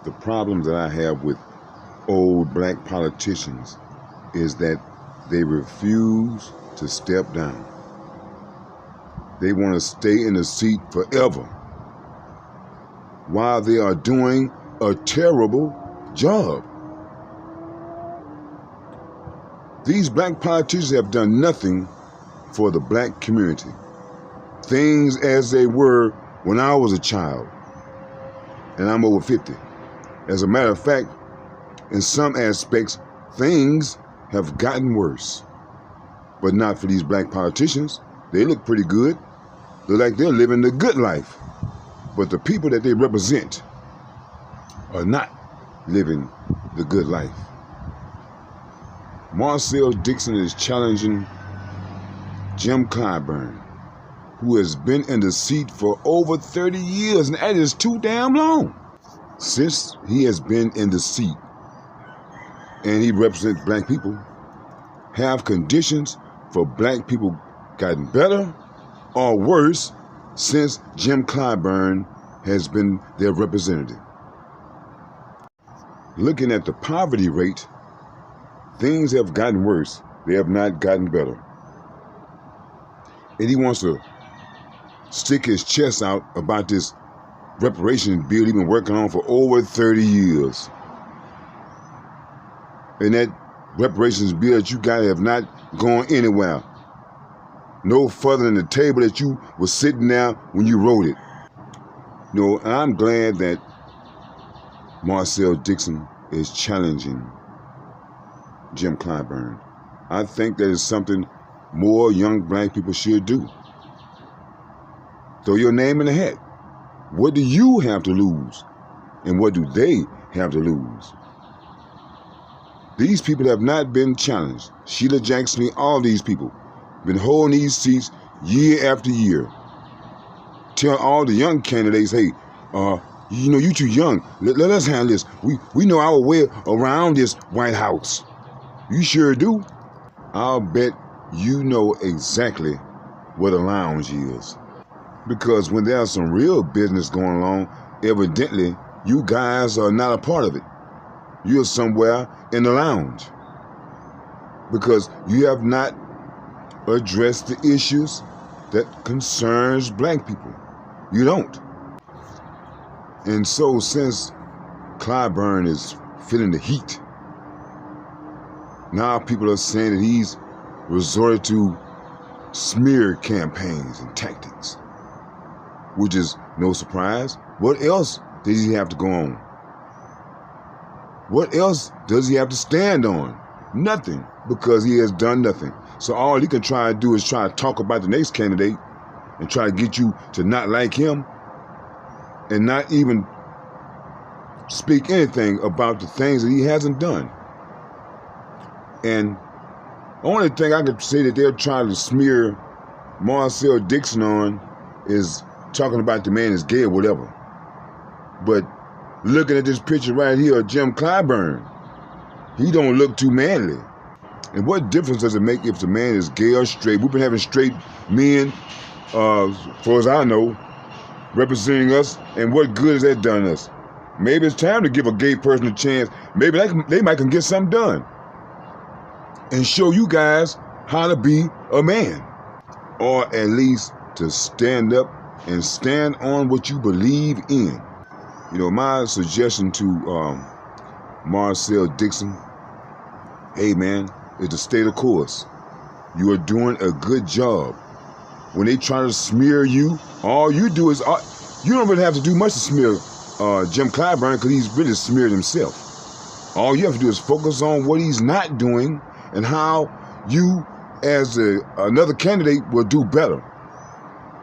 the problems that I have with old black politicians is that they refuse to step down. They want to stay in the seat forever while they are doing a terrible job. These black politicians have done nothing for the black community. Things as they were when I was a child, and I'm over 50. As a matter of fact, in some aspects, things have gotten worse. But not for these black politicians. They look pretty good. Look like they're living the good life. But the people that they represent are not living the good life. Marcel Dixon is challenging Jim Clyburn, who has been in the seat for over 30 years, and that is too damn long. Since he has been in the seat, and he represents black people, have conditions for black people gotten better or worse since Jim Clyburn has been their representative? Looking at the poverty rate, things have gotten worse. They have not gotten better. And he wants to stick his chest out about this reparations bill he's been working on for over 30 years. And that reparations bill that you got have not gone anywhere. No further than the table that you were sitting there when you wrote it. You know, and I'm glad that Marcel Dixon is challenging Jim Clyburn. I think that is something more young black people should do. Throw your name in the hat. What do you have to lose? And what do they have to lose? These people have not been challenged. Sheila Jackson, all these people been holding these seats year after year. Tell all the young candidates, hey, you know, you too young. Let us handle this. We know our way around this White House. You sure do. I'll bet you know exactly what a lounge is. Because when there's some real business going along, evidently you guys are not a part of it. You're somewhere in the lounge. Because you have not addressed the issues that concerns black people. You don't. And so since Clyburn is feeling the heat, now people are saying that he's resorted to smear campaigns and tactics, which is no surprise. What else does he have to go on? What else does he have to stand on? Nothing, because he has done nothing. So all he can try to do is try to talk about the next candidate and try to get you to not like him and not even speak anything about the things that he hasn't done. And the only thing I could say that they're trying to smear Marcel Dixon on is talking about the man is gay or whatever. But looking at this picture right here of Jim Clyburn, he don't look too manly. And what difference does it make if the man is gay or straight? We've been having straight men, as far as I know, representing us, and what good has that done us? Maybe it's time to give a gay person a chance. Maybe they might can get something done and show you guys how to be a man, or at least to stand up and stand on what you believe in. You know, my suggestion to Marcel Dixon, hey man, is to stay the course. You are doing a good job. When they try to smear you, all you do is, you don't really have to do much to smear Jim Clyburn, because he's really smeared himself. All you have to do is focus on what he's not doing and how you, as another candidate, will do better.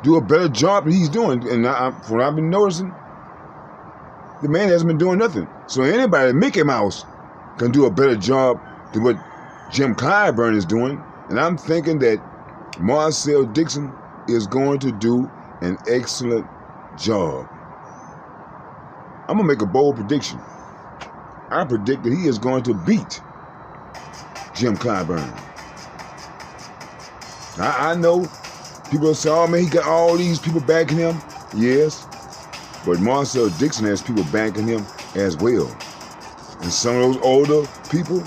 Do a better job than he's doing. And from what I've been noticing, the man hasn't been doing nothing. So anybody, Mickey Mouse, can do a better job than what Jim Clyburn is doing. And I'm thinking that Marcel Dixon is going to do an excellent job. I'm going to make a bold prediction. I predict that he is going to beat Jim Clyburn. I know people say, oh man, he got all these people backing him. Yes, but Marcel Dixon has people backing him as well. And some of those older people,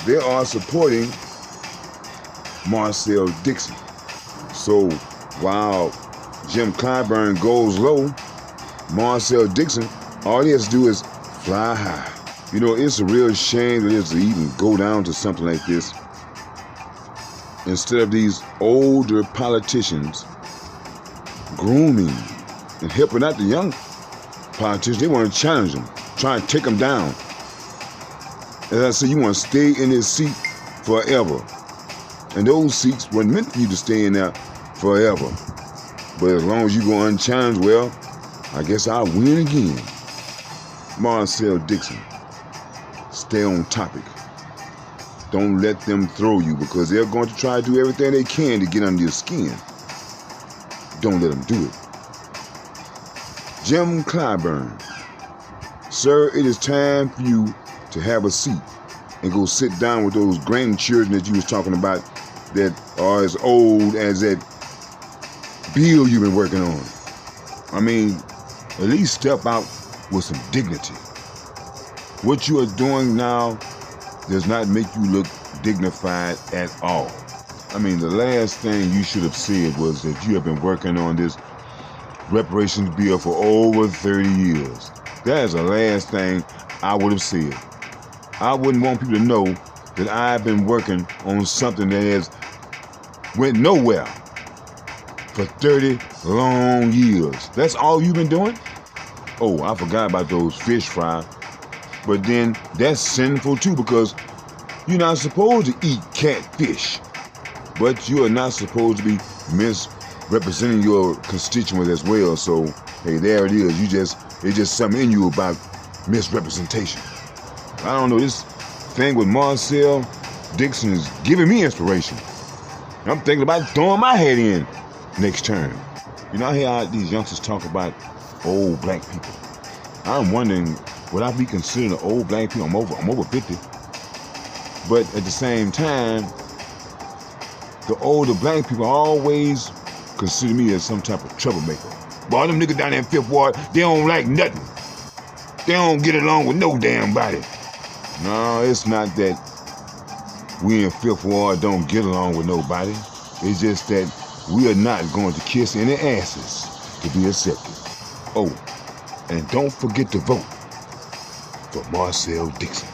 they are supporting Marcel Dixon. So while Jim Clyburn goes low, Marcel Dixon, all he has to do is fly high. You know, it's a real shame that it's to even go down to something like this. Instead of these older politicians grooming and helping out the young politicians, they want to challenge them, try and take them down. As I said, you want to stay in this seat forever. And those seats weren't meant for you to stay in there forever. But as long as you go unchallenged, well, I guess I'll win again. Marcel Dixon, stay on topic. Don't let them throw you, because they're going to try to do everything they can to get under your skin. Don't let them do it. Jim Clyburn, sir, it is time for you to have a seat and go sit down with those grandchildren that you was talking about that are as old as that bill you've been working on. I mean, at least step out with some dignity. What you are doing now does not make you look dignified at all. I mean, the last thing you should have said was that you have been working on this reparations bill for over 30 years. That is the last thing I would have said. I wouldn't want people to know that I've been working on something that has went nowhere for 30 long years. That's all you've been doing? Oh, I forgot about those fish fry. But then that's sinful too, because you're not supposed to eat catfish. But you are not supposed to be misrepresenting your constituents as well. So, hey, there it is. It's just something in you about misrepresentation. I don't know, this thing with Marcel Dixon is giving me inspiration. I'm thinking about throwing my head in next term. You know, I hear these youngsters talk about old black people. I'm wondering, would I be considered an old black people? I'm over 50. But at the same time, the older black people always consider me as some type of troublemaker. Boy, them niggas down there in Fifth Ward, they don't like nothing. They don't get along with no damn body. No, it's not that we in Fifth Ward don't get along with nobody. It's just that we are not going to kiss any asses to be accepted. Oh, and don't forget to vote for Marcel Dixon.